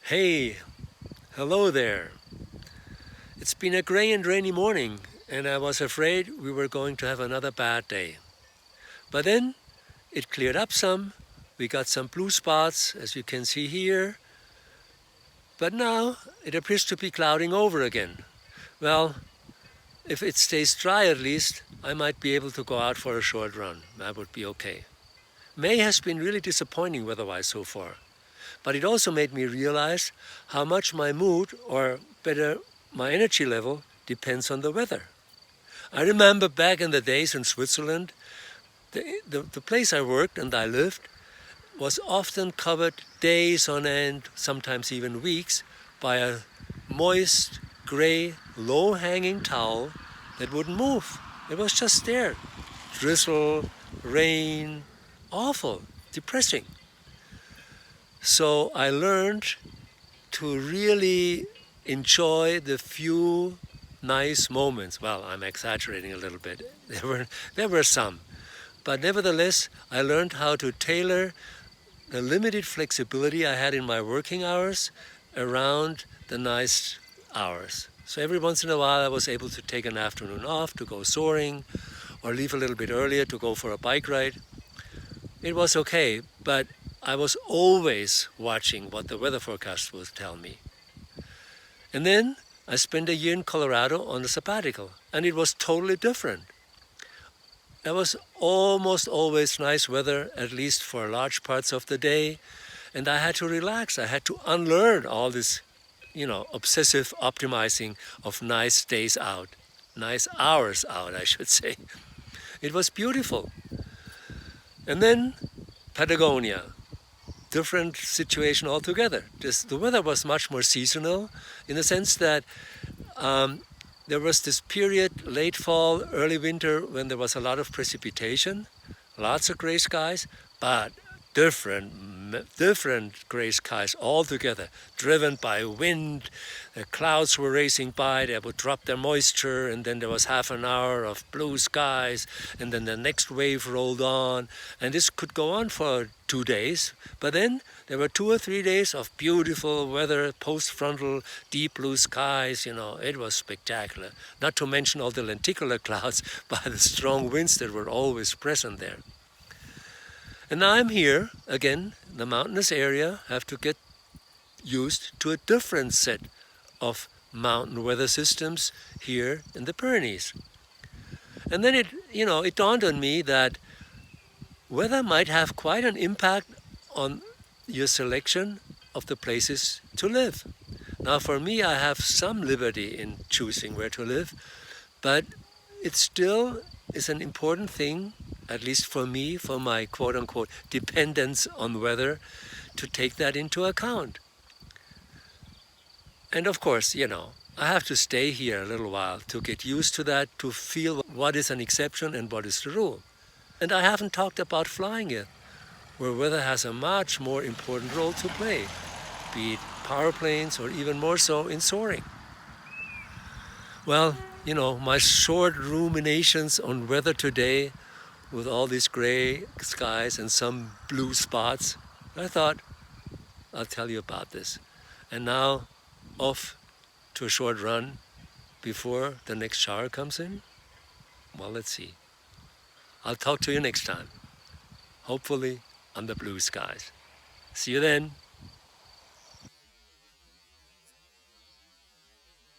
Hey, hello there. It's been a gray and rainy morning, and I was afraid we were going to have another bad day. But then it cleared up some. We got some blue spots, as you can see here. But now it appears to be clouding over again. Well, if it stays dry at least, I might be able to go out for a short run. That would be okay. May has been really disappointing weather-wise so far. But it also made me realize how much my mood, or better, my energy level, depends on the weather. I remember back in the days in Switzerland, the place I worked and I lived was often covered days on end, sometimes even weeks, by a moist, gray, low-hanging towel that wouldn't move. It was just there. Drizzle, rain, awful, depressing. So I learned to really enjoy the few nice moments. Well, I'm exaggerating a little bit. There were some. But nevertheless, I learned how to tailor the limited flexibility I had in my working hours around the nice hours. So every once in a while I was able to take an afternoon off to go soaring or leave a little bit earlier to go for a bike ride. It was okay, but I was always watching what the weather forecast would tell me. And then I spent a year in Colorado on a sabbatical, and it was totally different. There was almost always nice weather, at least for large parts of the day, and I had to relax. I had to unlearn all this, obsessive optimizing of nice days out, nice hours out, I should say. It was beautiful. And then Patagonia. Different situation altogether. The weather was much more seasonal in the sense that there was this period, late fall, early winter, when there was a lot of precipitation, lots of gray skies, but different gray skies altogether, driven by wind. The clouds were racing by, they would drop their moisture, and then there was half an hour of blue skies, and then the next wave rolled on, and this could go on for 2 days. But then there were 2 or 3 days of beautiful weather, post-frontal, deep blue skies. It was spectacular. Not to mention all the lenticular clouds by the strong winds that were always present there. And now I'm here, again, the mountainous area, have to get used to a different set of mountain weather systems here in the Pyrenees. And then it dawned on me that weather might have quite an impact on your selection of the places to live. Now for me, I have some liberty in choosing where to live, but it still is an important thing, at least for me, for my quote-unquote dependence on weather, to take that into account. And of course, I have to stay here a little while to get used to that, to feel what is an exception and what is the rule. And I haven't talked about flying yet, where weather has a much more important role to play, be it power planes or even more so in soaring. Well, my short ruminations on weather today, with all these gray skies and some blue spots, I thought I'll tell you about this. And now off to a short run before the next shower comes in. Well, let's see. I'll talk to you next time, hopefully under blue skies. See you then.